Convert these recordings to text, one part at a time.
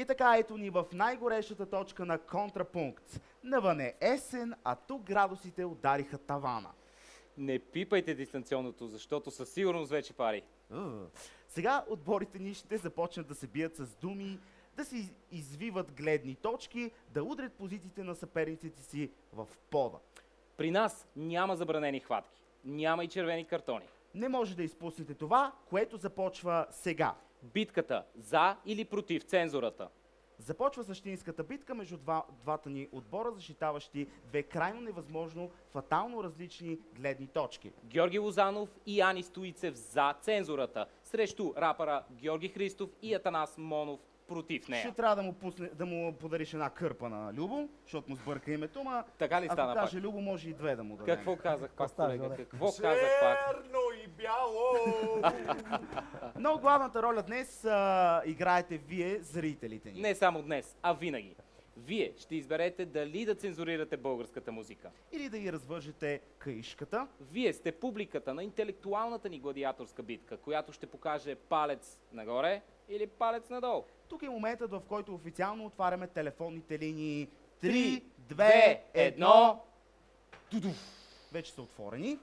И така, ето ни в най-горещата точка на Контрапункт. Навън е есен, а тук градусите удариха тавана. Не пипайте дистанционното, защото със сигурност вече пари. Сега отборите ни ще започнат да се бият с думи, да си извиват гледни точки, да удрят позициите на съперниците си в пода. При нас няма забранени хватки. Няма и червени картони. Не може да изпуснете това, което започва сега. Битката за или против цензурата. Започва същинската битка между двата ни отбора, защитаващи две крайно невъзможно, фатално различни гледни точки. Георги Лозанов и Ани Стоицев за цензурата, срещу рапъра Георги Христов и Атанас Монов против нея. Ще трябва да му подариш една кърпа на Любо, защото му сбърка името, ма така ли стана ако каже пак? Любо, може и две да му дадем. Какво казах пак, Става, колега? да. Какво казах пак? Черно и бяло! Но главната роля днес играете вие, зрителите ни. Не само днес, а винаги. Вие ще изберете дали да цензурирате българската музика. Или да ги развържете каишката. Вие сте публиката на интелектуалната ни гладиаторска битка, която ще покаже палец нагоре или палец надолу. Тук е моментът, в който официално отваряме телефонните линии. 3, 3, 2, 1. 1. Вече са отворени,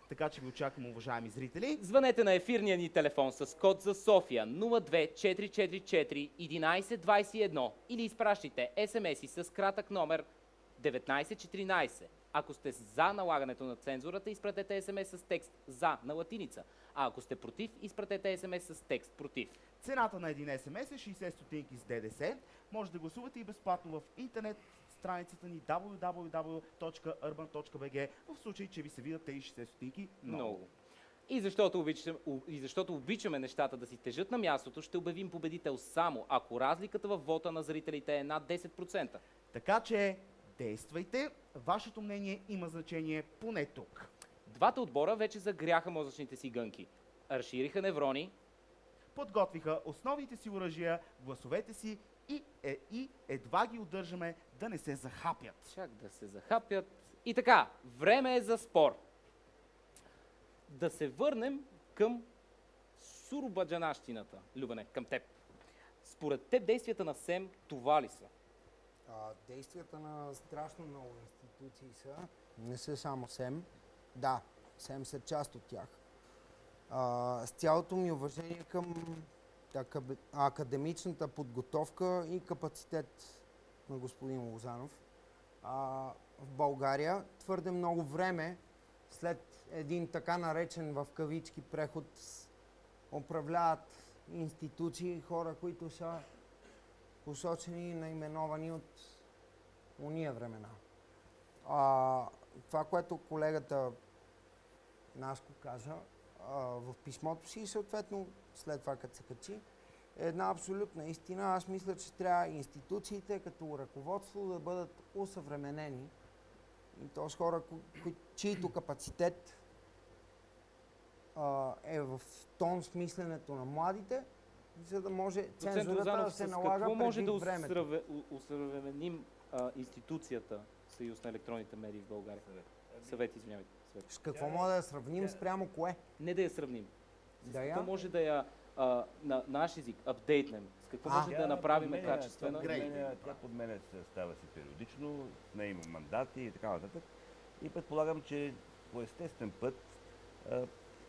така че ви очаквам, уважаеми зрители. Звънете на ефирния ни телефон с код за София 02444 1121 или изпращайте SMS-и с кратък номер 1914. Ако сте за налагането на цензурата, изпратете SMS с текст «за» на латиница, а ако сте против, изпратете SMS с текст «против». Цената на един SMS е 60 стотинки с ДДС. Може да гласувате и безплатно в интернет страницата ни www.urban.bg в случай, че ви се видят тези 60 стотинки много. И защото обичаме нещата да си тежат на мястото, ще обявим победител само ако разликата във вота на зрителите е над 10%. Така че действайте, вашето мнение има значение поне тук. Двата отбора вече загряха мозъчните си гънки. Разшириха неврони, Подготвиха основните си оръжия, гласовете си и едва ги удържаме да не се захапят. чак да се захапят. И така, време е за спор. Да се върнем към сурубаджанащината. Любене, към теб. Според теб действията на СЕМ това ли са? Действията на страшно много институции са. Не са само СЕМ. Да, СЕМ са част от тях. С цялото ми уважение към академичната подготовка и капацитет на господин Лозанов. В България твърде много време след един така наречен в кавички преход управляват институции, хора, които са посочени и наименовани от уния времена. Това, което колегата Наско каза в писмото си и съответно след това като се качи, е една абсолютна истина. Аз мисля, че трябва институциите като ръководство да бъдат усъвременени. И т.е. хора, чието капацитет е в тон с мисленето на младите, за да може цензурата да се налага предвид времето. Какво може да усъвременим институцията Съюз на електронните медии в България? Съвет, извинявайте. С какво може да я сравним спрямо кое? Не да я сравним. Да С какво я? може да я на наш език апдейтнем? С какво може да я направим качествена? Тя подменя става си периодично, с нея има мандати и така нататък. И предполагам, че по естествен път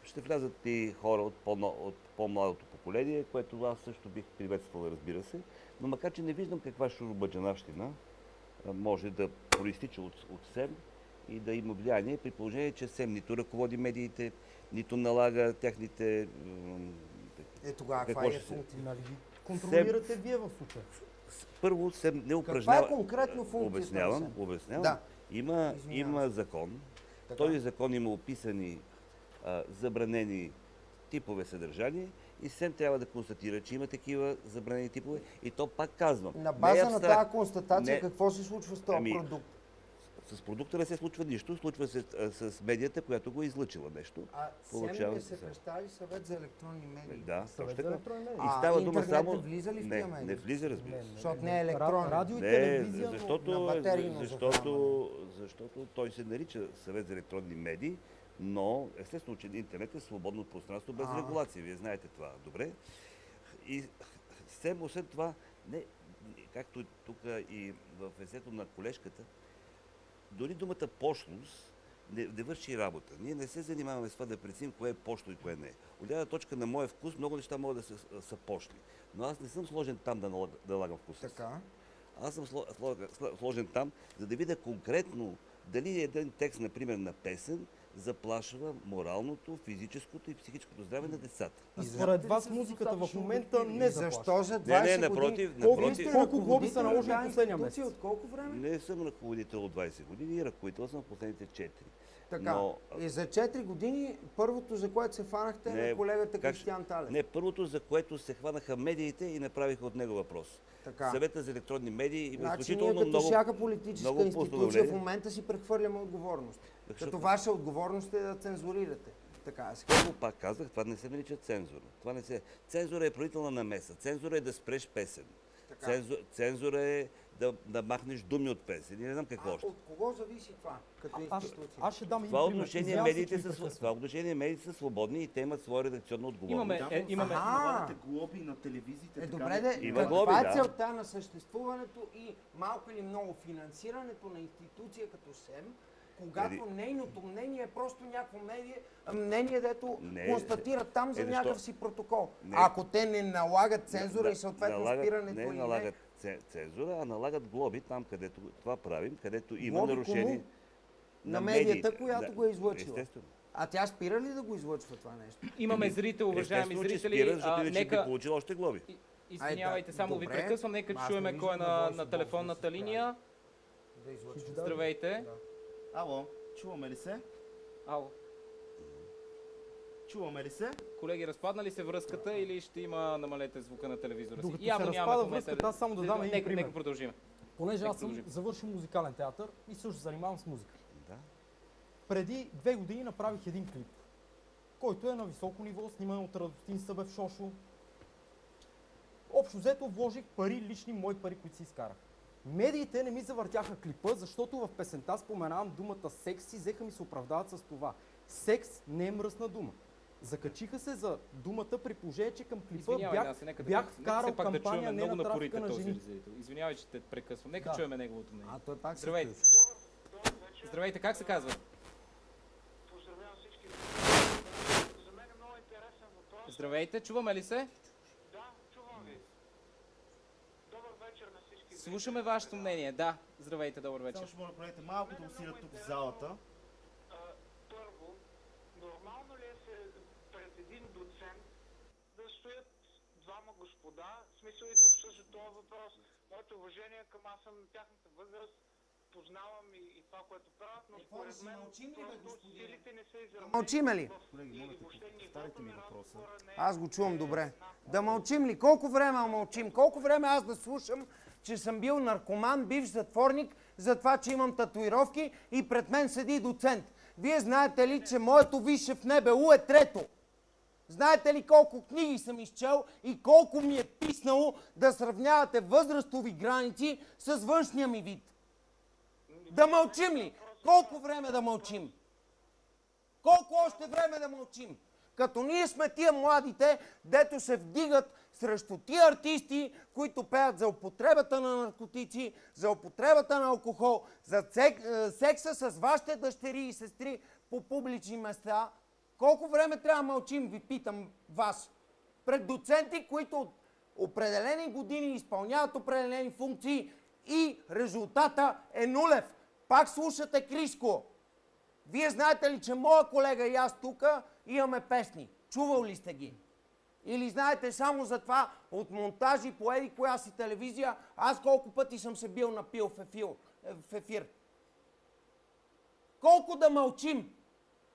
ще влязат и хора от по-младото поколение, което аз също бих приветствал, разбира се. Но макар, че не виждам каква шурубаджанащина може да проистича от СЕМ и да има влияние, при положение, че СЕМ нито ръководи медиите, нито налага техните... Тогава каква е функция? Нали ги контролирате вие в случая? Първо СЕМ не упражнява... Каква е конкретно функцията на СЕМ? Обяснявам. Да. Има закон. Така. Този закон има описани забранени типове съдържание и СЕМ трябва да констатира, че има такива забранени типове и то пак казвам. На база на тази констатация какво се случва с този продукт? С продукта не се случва нищо, случва се с медията, която го е излъчила нещо. СЕМ е съкращава съвет за електронни медии. Да, точно така. И става дума само... влиза ли в тия медии? Не влиза, разбира се. Защото не е електронен. Радио и телевизия, защото той се нарича съвет за електронни медии, но естествено, че интернет е свободно пространство без регулация. Вие знаете това добре. И СЕМ, освен това, както тук и в есето на колежката, дори думата пошлост не върши работа. Ние не се занимаваме с това да преценим кое е пошло и кое не е. От гледна точка на моя вкус, много неща могат да са пошли. Но аз не съм сложен там да налагам вкуса си. Така. Аз съм сложен там, за да видя конкретно дали един текст, например, на песен, заплашва моралното, физическото и психическото здраве на децата. И според вас музиката в момента не заплашва. Защо за 20 напротив, години? напротив. Колко глоби са наложени тази последния институция? месец? От колко време? Не съм ръководител от 20 години и ръководител съм в последните 4. Така. Но, И за 4 години първото, за което се фанахте, е на колегата Кристиан Талев. Не, първото, за което се хванаха медиите и направиха от него въпрос. Така. Съвета за електронни медии има Значи изключително ние като много... всяка политическа много институция в постановления. момента си прехвърляме отговорност. Защото- Като ваша отговорност е да цензурирате. Така да се Първо пак казах, това не се нарича цензура. Това не се... Цензура е правителна намеса. Цензура е да спреш песен. Така. Цензура е да махнеш думи от песен. И не знам какво още. От кого зависи това като институция? Аз ще дам един Това пример. отношение Извинявам се, медиите че ви са, прекъсвам. това отношение медиите са свободни и те имат своя редакционна отговорност. Имаме Аха. глоби на телевизиите. така Добре, да- Има каква глоби, е да. целта на съществуването и малко или много финансирането на институция като СЕМ, когато нейното мнение е просто някакво мнение, дето Не, констатират там за защо? някакъв си протокол. Не. Ако те не налагат цензура и съответно спирането не или налагат цензура, а налагат глоби там, където това правим, където има Глоби нарушение кому? На медиите. медията, която го е излъчила. Естествено. А тя спира ли да го излъчва това нещо? Имаме зрител, уважаеми Естествено, че зрители. спира, защото иначе би Нека... получил още глоби. Извинявайте, само ви Добре. прекъсвам. Нека Аз чуем не кой е виждам на какво телефонната се прави. линия. Да излъчва. Здравейте. Ало, чуваме ли се? Ало. Чуваме ли се? Колеги, разпадна ли се връзката или ще има намалете звука на телевизора си? Докато се разпада в момента- връзката, аз само да дам един пример. Нека продължим. Понеже аз съм продължим. завършил музикален театър и също занимавам с музика. Да. Преди 2 години направих един клип, който е на високо ниво, сниман от Радостин Събев Шошо. Общо взето вложих пари, лични мои пари, които си изкарах. Медиите не ми завъртяха клипа, защото в песента споменавам думата секс и взеха ми се оправдават с това. Секс не е мръсна дума. Закачиха се за думата при положение, че към клипа Извинявай, Наси, нека бях нека вкарал все пак да кампания чуем не много на напорите трафика на този жени. зрител. Извинявай, че те прекъсвам. Нека Да. чуем неговото мнение. А той пак се Здравейте. включи. Здравейте, как се казва? Поздравявам всички. За мен е много интересен въпрос. Здравейте, чуваме ли се? Да, чувам ви. Добър вечер на всички. Слушаме вашето мнение. Да, здравейте, добър вечер. Само ще моля колегите малко да усилят тук в залата. Първо, нормално ли е пред един доцент да стоят двама господа, в смисъл и да обсъждат този въпрос? Моето уважение към аз съм на тяхната възраст, познавам и това, което правят, но според мен просто силите не са изравнени. Мълчиме ли? Колеги, моля те, повтаряйте ми въпроса. Аз го чувам добре. Да мълчим ли? Колко време мълчим? Колко време аз да слушам, че съм бил наркоман, бивш затворник, за това, че имам татуировки и пред мен седи доцент? Вие знаете ли, че моето висше в НБУ е 3-то? Знаете ли колко книги съм изчел и колко ми е писнало да сравнявате възрастови граници с външния ми вид? Да мълчим ли? Колко време да мълчим? Колко още време да мълчим? Като ние сме тия младите, дето се вдигат срещу тия артисти, които пеят за употребата на наркотици, за употребата на алкохол, за секса с вашите дъщери и сестри по публични места. Колко време трябва да мълчим, ви питам вас? Пред доценти, които от определени години изпълняват определени функции и резултата е нулев. Пак слушате Криско. Вие знаете ли, че моя колега и аз тук имаме песни? Чувал ли сте ги? Или знаете само за това от монтажи по еди коя си телевизия, аз колко пъти съм се бил напил в ефир? Колко да мълчим?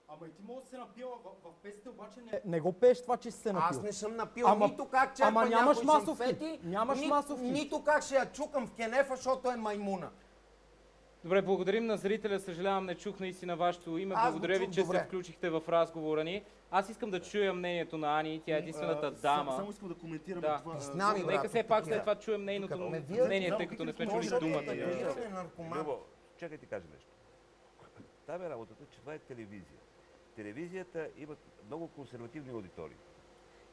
Ама и ти може да се напила в песните, обаче не го пееш това, че си се напил. Аз не съм напил Ама- нито как че ама ако нямаш някой масовки. съм фети, Нямаш масовки. нито как ще я чукам в кенефа, защото е маймуна. Добре, благодарим на зрителя. Съжалявам, не чух наистина вашето име. Аз го Благодаря ви, чух че добре. се включихте в разговора ни. Аз искам да чуя мнението на Ани. Тя е единствената дама. Само искам да коментирам Да. това. Знам и, брат. Нека все пак след тук- това чуем нейното тук- Ме вие- мнение, тъй като не сме чули Може думата. да- Вие наркоман. Любо, чакай ти кажа нещо. Там е работата, че това е телевизия. Телевизията има много консервативни аудитории.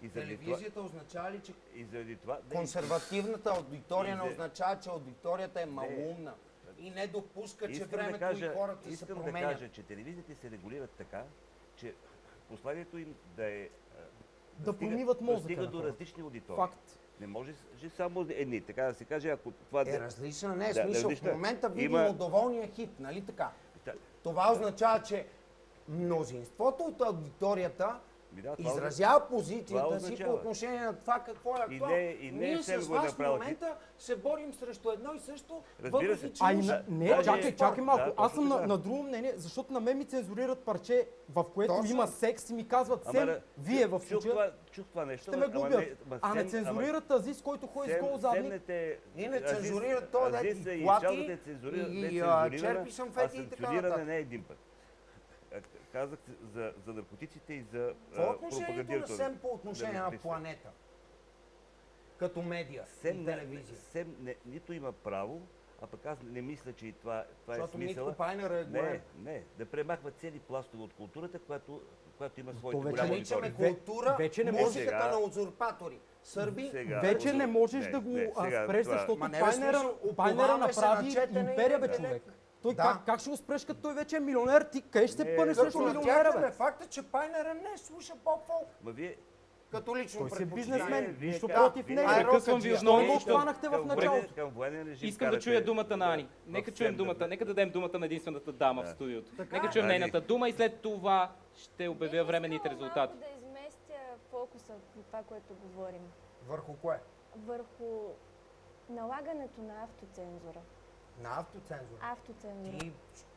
И заради това, Телевизията означава ли, че и заради това консервативната аудитория не И за- означава, че аудиторията е малумна и не допуска, че искам времето и хората се искам да променят? кажа, че телевизиите се регулират така, че посланието им да е Да стига- промиват мозъка да стига на до хората. различни аудитории. Факт. Не може само едни, така да се каже, ако това Е, различна не е Да, смисъл. различна. В момента видим Има- доволния хит, нали така? Да. Това означава, че мнозинството от аудиторията Да, това изразява позицията това си означава. по отношение на това какво е И актуално. не Ние Сем с го е вас в направил момента се борим срещу едно и също, Разбира въпреки се. че А и уж- не, даже- чакай малко. Да, Аз съм точно на, така. на друго мнение, защото на мен ми цензурират парче, в което Точно. има секс и ми казват, Ама Сем, да, вие в случая чух това нещо. ще ме ама глобят. ама А не Сем- цензурират Азис, който ходи с Сем- гол задник. Семнете- И не Азис- цензурират той, да Азис и и плати, цялата е цензурирана, и- не и, цензурирана, черпи шамфети а и така санкционирана нататък. не един път. Казах за наркотиците и за Какво е отношението на пропагандирането. СЕМ по отношение на наркотиците. планета? Като медия Сем, и телевизия. Сем нито има право, а пък аз не мисля, че и това е Защото смисъла. Митко Пайнер е голем. Не, да премахва цели пластове от културата, която има То своите вече голяма Наричаме аудитория. култура вече не музиката може. на узурпатори. Сърби, Сега- Вече не можеш Не, да го не, сега спреш, това- защото Ма не, бе, Пайнера смисъл, Пайнера уповаваме се направи на четене и империя, бе, интелект. човек. Той Да. как ще го спреш, като той вече е милионер? Ти къде ще се Не, пънеш като срещу Като на милионера, тях бе? е факта, че Пайнера не слуша поп-фолк. Ма вие, Като лично Той си е предпочитание. бизнесмен. Вие Нищо как? против Вие- него. Ай, Прекъсвам ви Рокаджия. отново. Той го Искам- хванахте в към началото. Към военен режим Искам да карате чуя думата на Ани. в Нека чуем Сем да думата. Нека дадем думата на единствената дама в студиото. Така. Нека чуем Ани. нейната дума и след това ще обявя Бих временните искала резултати. малко да изместя фокуса на това, което говорим. Върху кое? Върху налагането на автоцензура. На автоцензура. Автоцензура. Ти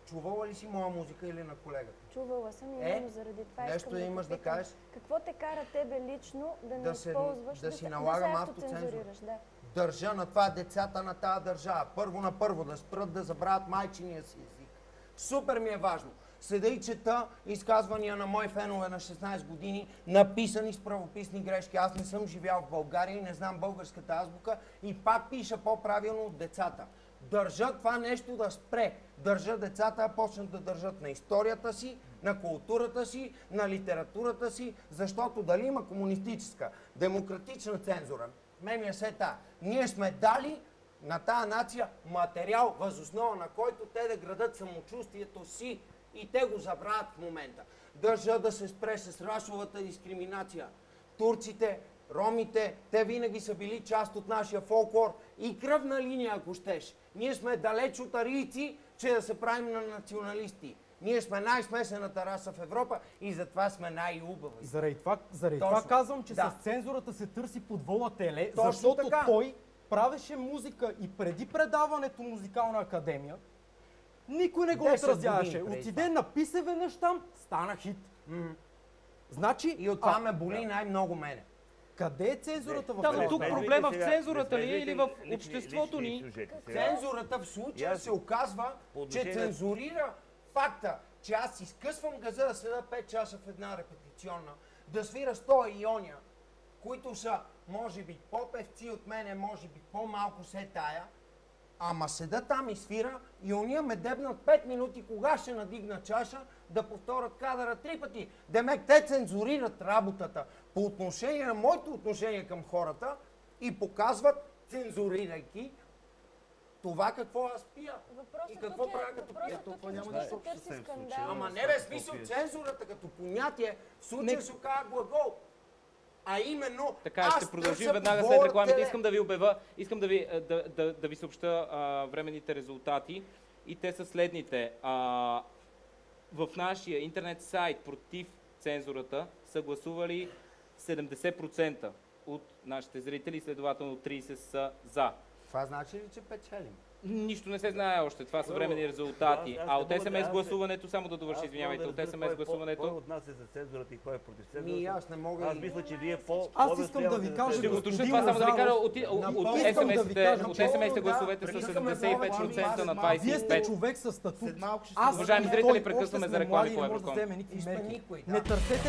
чувала ли си моя музика или на колегата? Чувала съм и Е, именно заради това нещо искам да имаш да попитам. кажеш? Какво те кара тебе лично да не Да се- използваш, да си се налагам се автоцензура. автоцензурираш? Да. Държа на това децата на тази държава. Първо на първо да спрат да забравят майчиния си език. Супер ми е важно. Седа и чета изказвания на мои фенове на 16 години, написани с правописни грешки. Аз не съм живял в България и не знам българската азбука и пак пиша по-правилно от децата. Държа това нещо да спре. Държа децата да почнат да държат на историята си, на културата си, на литературата си, защото дали има комунистическа, демократична цензура, мен ми е се та. Ние сме дали на тая нация материал, възоснова на който те да градат самочувствието си и те го забравят в момента. Държа да се спре с расовата дискриминация. Турците, ромите, те винаги са били част от нашия фолклор и кръвна линия, ако щеш. Ние сме далеч от арийци, че да се правим на националисти. Ние сме най-смесената раса в Европа и затова сме най-убави. Заради това Точно. казвам, че Да. с цензурата се търси подвола теле, Точно защото така. той правеше музика и преди предаването Музикална академия, никой не го 10 отразяваше. години преди Отиде, написа веднъж там, стана хит. Значи, И от това ме боли най-много мене. къде е цензурата в Да, но това? тук Не проблема в влизайте цензурата ли е влизайте или в лични- обществото лични ни? сюжети сега. Цензурата в случая Ясно. се оказва, По че отношение на- цензурира факта, че аз изкъсвам газа да седа 5 часа в една репетиционна, да свира 100 иония, които са, може би, по-певци от мене, може би по-малко се тая, ама седа там и свира и ония ме дебнат 5 минути, кога ще надигна чаша, да повторят кадъра 3 пъти. Демек, те цензурират работата по отношение на моето отношение към хората и показват, цензурирайки, това какво аз пия. Въпросът И какво тук е, правя като пия? въпросът тук е, няма че нищо се общо търси с тези скандал. случаи. Ама не бе, смисъл цензурата като понятие, в случая Нека- се оказа глагол. А именно, Така, аз ще продължим търся веднага след подбора рекламите. теле. Искам да ви обява, искам да ви съобща временните резултати и те са следните. В нашия интернет сайт против цензурата са гласували 70% от нашите зрители, следователно 30% са за. Това значи ли, че печелим? Нищо не се знае още, това са Първо, временни резултати. аз А не от мога да- СМС аз гласуването, само да довърши, Аз извинявайте, мога от да разбера СМС кой гласуването... отнася за цензурата и кой е против цензурата. Ми аз не мога Аз и... мисля, че вие по... Аз искам да ви кажа, Ще го господин уточня това, само да ви кажа, от Напълно искам да ви кажа, от че- СМС гласовете са прекъсваме 75% на Вие Вие сте 25%. човек с статут. След малко ще се Аз Уважаеми и зрители, той прекъсваме още за сме реклами млади и по не може да Евроком. вземе никакви И сме мерки. никой, да. Не търсете...